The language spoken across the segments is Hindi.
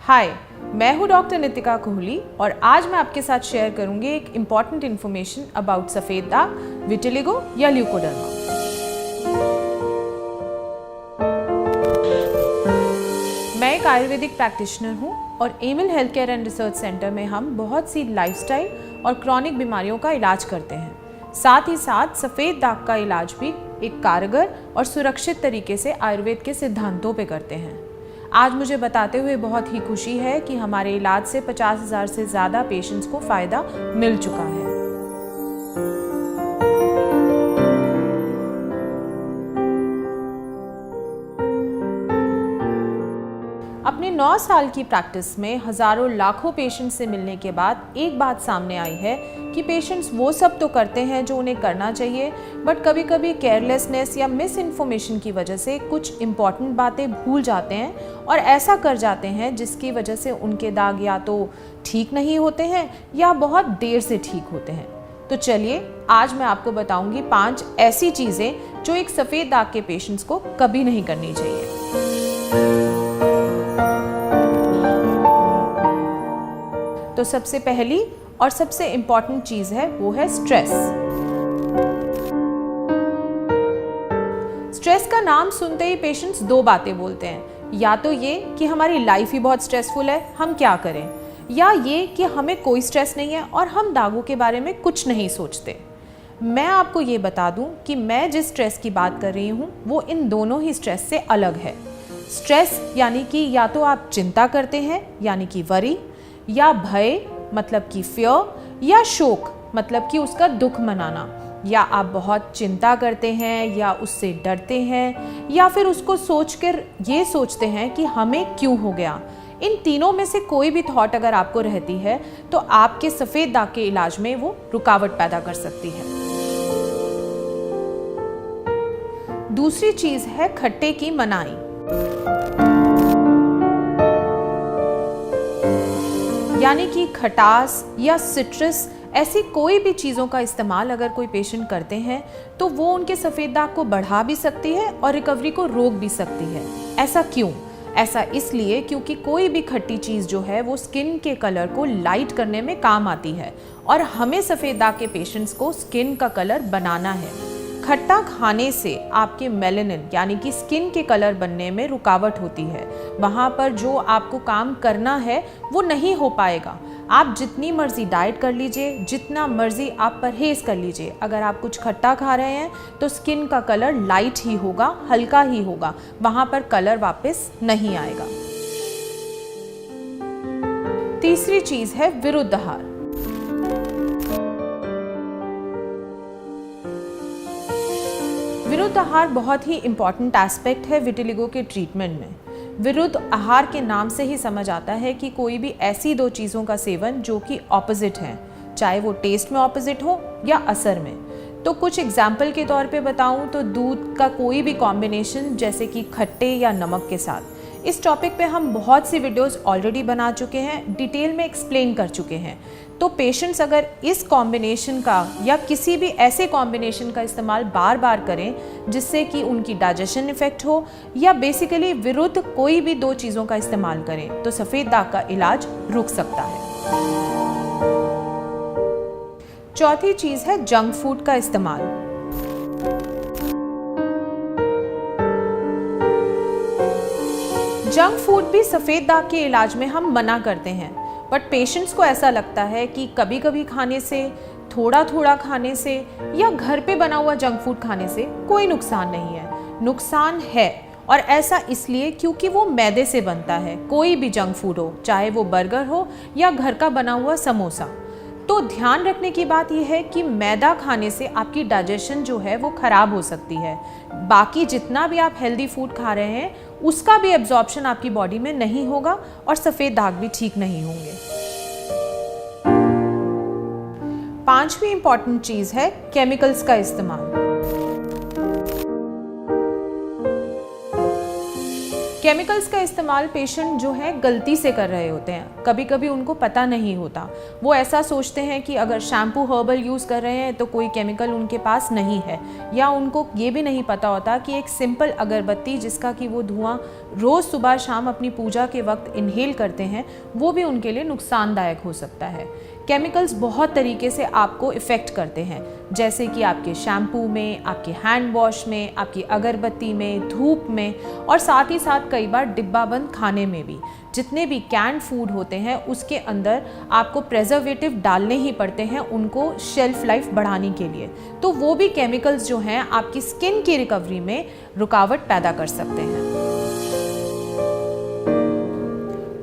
हाय, मैं हूँ डॉक्टर नितिका कोहली और आज मैं आपके साथ शेयर करूंगी एक इम्पॉर्टेंट इन्फॉर्मेशन अबाउट सफ़ेद दाग, विटिलिगो या ल्यूकोडर्मा। मैं एक आयुर्वेदिक प्रैक्टिशनर हूँ और Amil health care and research centre में हम बहुत सी लाइफस्टाइल और क्रॉनिक बीमारियों का इलाज करते हैं। साथ ही साथ सफ़ेद दाग का इलाज भी एक कारगर और सुरक्षित तरीके से आयुर्वेद के सिद्धांतों पे करते हैं। आज मुझे बताते हुए बहुत ही खुशी है कि हमारे इलाज से 50,000 से ज़्यादा पेशेंट्स को फ़ायदा मिल चुका है। अपने 9 साल की प्रैक्टिस में हज़ारों लाखों पेशेंट्स से मिलने के बाद एक बात सामने आई है कि पेशेंट्स वो सब तो करते हैं जो उन्हें करना चाहिए, बट कभी कभी केयरलेसनेस या मिस इन्फॉर्मेशन की वजह से कुछ इम्पॉर्टेंट बातें भूल जाते हैं और ऐसा कर जाते हैं जिसकी वजह से उनके दाग या तो ठीक नहीं होते हैं या बहुत देर से ठीक होते हैं। तो चलिए आज मैं आपको बताऊंगी 5 ऐसी चीज़ें जो एक सफ़ेद दाग के पेशेंट्स को कभी नहीं करनी चाहिए। तो सबसे पहली और सबसे इम्पॉर्टेंट चीज़ है वो है स्ट्रेस। स्ट्रेस का नाम सुनते ही पेशेंट्स 2 बातें बोलते हैं, या तो ये कि हमारी लाइफ ही बहुत स्ट्रेसफुल है, हम क्या करें, या ये कि हमें कोई स्ट्रेस नहीं है और हम दागों के बारे में कुछ नहीं सोचते। मैं आपको ये बता दूं कि मैं जिस स्ट्रेस की बात कर रही हूँ वो इन दोनों ही स्ट्रेस से अलग है। स्ट्रेस यानी कि या तो आप चिंता करते हैं यानी कि वरी, या भय मतलब कि फियर, या शोक मतलब कि उसका दुख मनाना, या आप बहुत चिंता करते हैं या उससे डरते हैं या फिर उसको सोचकर ये सोचते हैं कि हमें क्यों हो गया। इन तीनों में से कोई भी थॉट अगर आपको रहती है तो आपके सफ़ेद दाग के इलाज में वो रुकावट पैदा कर सकती है। दूसरी चीज़ है खट्टे की मनाही। यानी कि खटास या सिट्रस ऐसी कोई भी चीज़ों का इस्तेमाल अगर कोई पेशेंट करते हैं तो वो उनके सफ़ेद दाग को बढ़ा भी सकती है और रिकवरी को रोक भी सकती है। ऐसा क्यों? ऐसा इसलिए क्योंकि कोई भी खट्टी चीज़ जो है वो स्किन के कलर को लाइट करने में काम आती है और हमें सफ़ेद दाग के पेशेंट्स को स्किन का कलर बनाना है। खट्टा खाने से आपके मेलानिन यानी कि स्किन के कलर बनने में रुकावट होती है। वहाँ पर जो आपको काम करना है वो नहीं हो पाएगा। आप जितनी मर्जी डाइट कर लीजिए, जितना मर्जी आप परहेज़ कर लीजिए, अगर आप कुछ खट्टा खा रहे हैं तो स्किन का कलर लाइट ही होगा, हल्का ही होगा, वहाँ पर कलर वापस नहीं आएगा। तीसरी चीज़ है विरुद्ध आहार। विरुद्ध आहार बहुत ही इम्पॉर्टेंट एस्पेक्ट है विटिलिगो के ट्रीटमेंट में। विरुद्ध आहार के नाम से ही समझ आता है कि कोई भी ऐसी 2 चीज़ों का सेवन जो कि ऑपोजिट हैं, चाहे वो टेस्ट में ऑपोजिट हो या असर में। तो कुछ एग्जाम्पल के तौर पे बताऊं तो दूध का कोई भी कॉम्बिनेशन जैसे कि खट्टे या नमक के साथ। इस टॉपिक पे हम बहुत सी वीडियोस ऑलरेडी बना चुके हैं, डिटेल में एक्सप्लेन कर चुके हैं। तो पेशेंट्स अगर इस कॉम्बिनेशन का या किसी भी ऐसे कॉम्बिनेशन का इस्तेमाल बार बार करें जिससे कि उनकी डाइजेशन इफेक्ट हो, या बेसिकली विरुद्ध कोई भी 2 चीज़ों का इस्तेमाल करें तो सफ़ेद दाग का इलाज रुक सकता है। चौथी चीज़ है जंक फूड का इस्तेमाल। जंक फूड भी सफ़ेद दाग के इलाज में हम मना करते हैं, बट पेशेंट्स को ऐसा लगता है कि कभी कभी खाने से, थोड़ा थोड़ा खाने से या घर पे बना हुआ जंक फूड खाने से कोई नुकसान नहीं है। नुकसान है, और ऐसा इसलिए क्योंकि वो मैदे से बनता है। कोई भी जंक फूड हो, चाहे वो बर्गर हो या घर का बना हुआ समोसा। तो ध्यान रखने की बात यह है कि मैदा खाने से आपकी डाइजेशन जो है वो ख़राब हो सकती है। बाकी जितना भी आप हेल्दी फूड खा रहे हैं उसका भी एब्जॉर्प्शन आपकी बॉडी में नहीं होगा और सफ़ेद दाग भी ठीक नहीं होंगे। 5वीं इंपॉर्टेंट चीज़ है केमिकल्स का इस्तेमाल। केमिकल्स का इस्तेमाल पेशेंट जो है गलती से कर रहे होते हैं, कभी कभी उनको पता नहीं होता। वो ऐसा सोचते हैं कि अगर शैम्पू हर्बल यूज़ कर रहे हैं तो कोई केमिकल उनके पास नहीं है, या उनको ये भी नहीं पता होता कि एक सिंपल अगरबत्ती जिसका कि वो धुआं रोज़ सुबह शाम अपनी पूजा के वक्त इनहेल करते हैं वो भी उनके लिए नुकसानदायक हो सकता है। केमिकल्स बहुत तरीके से आपको इफ़ेक्ट करते हैं, जैसे कि आपके शैम्पू में, आपके हैंड वॉश में, आपकी अगरबत्ती में, धूप में, और साथ ही साथ कई बार डिब्बा बंद खाने में भी। जितने भी कैंड फूड होते हैं उसके अंदर आपको प्रेजर्वेटिव डालने ही पड़ते हैं उनको शेल्फ लाइफ बढ़ाने के लिए, तो वो भी केमिकल्स जो हैं आपकी स्किन की रिकवरी में रुकावट पैदा कर सकते हैं।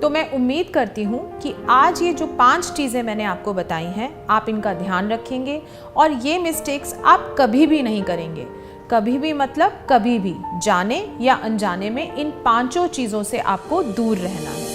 तो मैं उम्मीद करती हूँ कि आज ये जो 5 चीज़ें मैंने आपको बताई हैं आप इनका ध्यान रखेंगे और ये मिस्टेक्स आप कभी भी नहीं करेंगे। कभी भी मतलब कभी भी, जाने या अनजाने में इन 5 चीज़ों से आपको दूर रहना है।